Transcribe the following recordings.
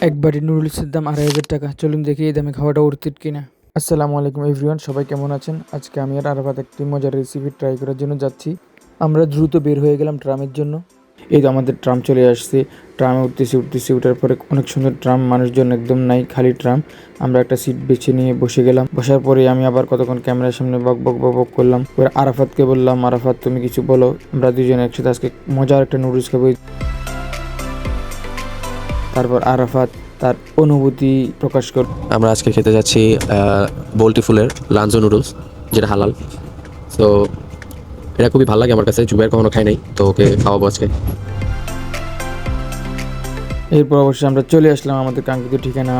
এক বাটি নুডলসের দাম ২,৫০০ টাকা। চলুন দেখি এই দামে খাওয়াটা অর্থিত কিনা। আসসালামু আলাইকুম এভরিওয়ান, সবাই কেমন আছেন? আজকে আমি আর আরাফাত একটি মজার রেসিপি ট্রাই করার জন্য যাচ্ছি। আমরা দ্রুত বের হয়ে গেলাম ট্রামের জন্য। এই তো আমাদের ট্রাম চলে আসছে। ট্রামে উঠতেছি, উঠার পরে অনেক সুন্দর ট্রাম, মানুষজন একদম নাই, খালি ট্রাম। আমরা একটা সিট বেছে নিয়ে বসে গেলাম। বসার পরে আমি আবার কতক্ষণ ক্যামেরার সামনে বক বক বক বক করলাম। এবার আরাফাতকে বললাম, আরাফাত তুমি কিছু বলো, আমরা দুজনে একসাথে আজকে মজার একটা নুডলস খাবো। তারপর আরাফাত তার অনুভূতি প্রকাশ কর। আমরা আজকে খেতে যাচ্ছি বল্টি ফুলের লাঞ্জো নুডলস, যেটা হালাল। তো এটা খুবই ভালো লাগে আমার কাছে, জুবাইর কখনো খাই নাই, তো ওকে খাওয়াবো আজকে। এরপর অবশ্যই আমরা চলে আসলাম আমাদের কাঙ্ক্ষিত ঠিকানা।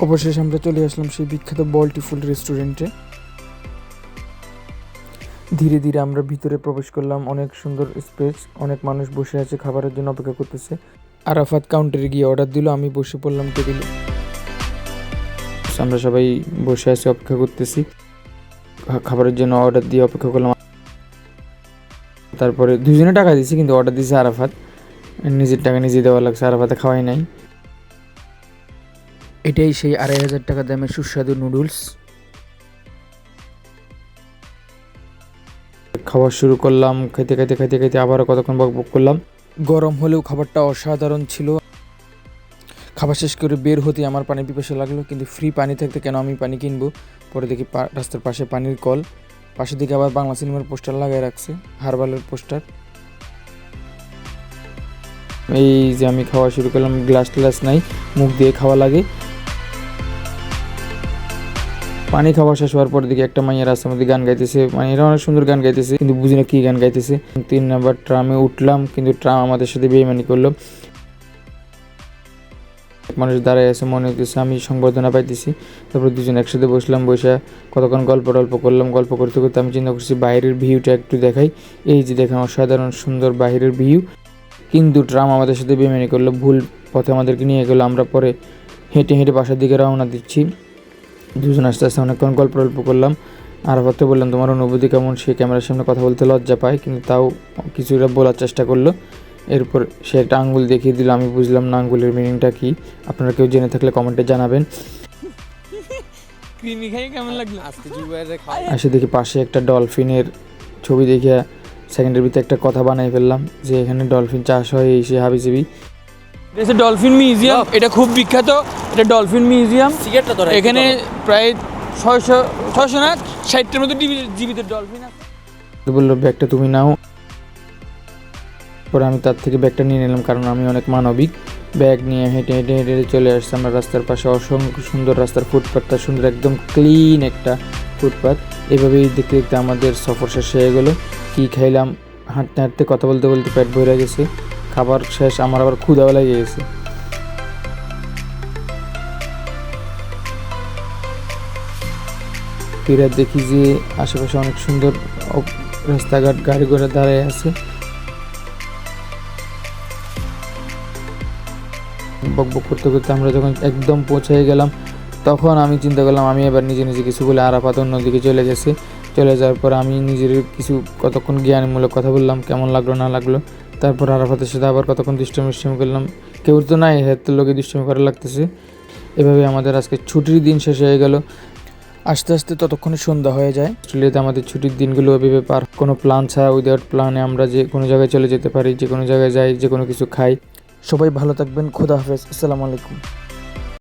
অবশেষে আমরা চলে আসলাম সেই বিখ্যাত বল্টি ফুল রেস্টুরেন্টে। ধীরে ধীরে আমরা ভিতরে প্রবেশ করলাম। অনেক সুন্দর স্পেস, অনেক মানুষ বসে আছে, খাবারের জন্য অপেক্ষা করতেছে। আরাফাত কাউন্টারে গিয়ে অর্ডার দিল, আমি বসে পড়লাম টেবিলে। আমরা সবাই বসে আছি, অপেক্ষা করতেছি, খাবারের জন্য অর্ডার দিয়ে অপেক্ষা করলাম। তারপরে দুজনে টাকা দিয়েছি, কিন্তু অর্ডার দিয়েছে আরাফাত, নিজের টাকা নিজে দেওয়া লাগছে, আরাফাতে খাওয়াই নাই। এটাই সেই ২,৫০০ টাকা দামের সুস্বাদু নুডলস। খাওয়া শুরু করলাম, খাইতে খাইতে খাইতে খাইতে আবারও কতক্ষণ বক বক করলাম। গরম হলেও খাবারটা অসাধারণ ছিল। খাবার শেষ করে বের হতে আমার পানি পিপাসা লাগলো, কিন্তু ফ্রি পানি থাকতে কেন আমি পানি কিনবো। পরে দেখি রাস্তার পাশে পানির কল, পাশের দিকে আবার বাংলা সিনেমার পোস্টার লাগাই রাখছে, হারবালের পোস্টার। এই যে আমি খাওয়া শুরু করলাম, গ্লাস নাই, মুখ দিয়ে খাওয়া লাগে। পানি খাওয়া শেষ হওয়ার পর দিকে একটা মাইয়া রাস্তার মধ্যে গান গাইতেছে, মাইয়ারা অনেক সুন্দর গান গাইতেছে, কিন্তু বুঝি না কি গান গাইতেছে। ৩ নাম্বার ট্রামে উঠলাম, কিন্তু ট্রাম আমাদের সাথে বেইমানি করলো। মানুষ দাঁড়ায় আছে, মনে হইতেছে আমি সংবর্ধনা পাইতেছি। তারপর দুজন একসাথে বসলাম, বসে কতক্ষণ গল্প করলাম। গল্প করতে করতে আমি চিন্তা করছি বাইরের ভিউটা একটু দেখাই। এই যে দেখেন অসাধারণ সুন্দর বাইরের ভিউ, কিন্তু ট্রাম আমাদের সাথে বেইমানি করলো, ভুল পথে আমাদেরকে নিয়ে গেলো। আমরা পরে হেঁটে হেঁটে বাসার দিকে রওনা দিচ্ছি। দুজন আস্তে আস্তে অনেকক্ষণ গল্প করলাম। আরাফাতকে বললাম তোমার অনুভূতি কেমন। সে ক্যামেরার সামনে কথা বলতে লজ্জা পায়, কিন্তু তাও কিছুটা বলার চেষ্টা করলো। এরপর সে একটা আঙ্গুল দেখিয়ে দিল, আমি বুঝলাম না আঙ্গুলের মিনিংটা কি। আপনারা কেউ জেনে থাকলে কমেন্টে জানাবেন। আসে দেখি পাশে একটা ডলফিনের ছবি দেখে সেকেন্ডের ভিতরে একটা কথা বানাই ফেললাম যে এখানে ডলফিন চাষ হয়, এই সে হাবিজাবি। এটা ডলফিন মিউজিয়াম, এটা খুব বিখ্যাত। এটা ডলফিন মিউজিয়াম। এখানে প্রায় ৬০০ না ৬০টার মতো জীবিত ডলফিন আছে। বললো ব্যাগটা তুমি নাও। পরে আমি তার থেকে ব্যাগটা নিয়ে নিলাম, কারণ আমি অনেক মানবিক। ব্যাগ নিয়ে হেঁটে হেঁটে হেঁটে চলে আসছে আমরা রাস্তার পাশে। অসংখ্য সুন্দর রাস্তার ফুটপাথটা সুন্দর, একদম ক্লিন একটা ফুটপাথ। এভাবেই দেখতে দেখতে আমাদের সফর শেষ হয়ে গেলো। কী খাইলাম, হাঁটতে হাঁটতে কথা বলতে বলতে পেট ভরে গেছে। খাবার শেষ, আমার আবার ক্ষুধাও লেগে গেছে। ফিরে দেখি যে আশেপাশে অনেক সুন্দর রাস্তাঘাট, গাড়ি ঘোড়া দাঁড়ায় আছে। বক বক করতে করতে আমরা যখন একদম পৌঁছে গেলাম, তখন আমি চিন্তা করলাম আমি এবার নিজে নিজে কিছু বলে আরাফাত অন্যদিকে চলে গেছে। চলে যাওয়ার পর আমি নিজের কিছু কতক্ষণ জ্ঞানমূলক কথা বললাম, কেমন লাগলো না লাগলো। তারপর আরাফাতের সাথে আবার কতক্ষণ দুষ্টমি করলাম। কেউ তো নাই, হাতের লোকে দুষ্টমি করা লাগতেছে। এভাবে আমাদের আজকে ছুটির দিন শেষ হয়ে গেল। আস্তে আস্তে ততক্ষণে সন্ধ্যা হয়ে যায়। অস্ট্রেলিয়াতে আমাদের ছুটির দিনগুলো এভাবে পার, কোনো প্ল্যান ছাড়া, উইদাউট প্ল্যানে আমরা যে কোনো জায়গায় চলে যেতে পারি, যে কোনো জায়গায় যাই, যে কোনো কিছু খাই। সবাই ভালো থাকবেন, খোদা হাফেজ, আসসালামু আলাইকুম।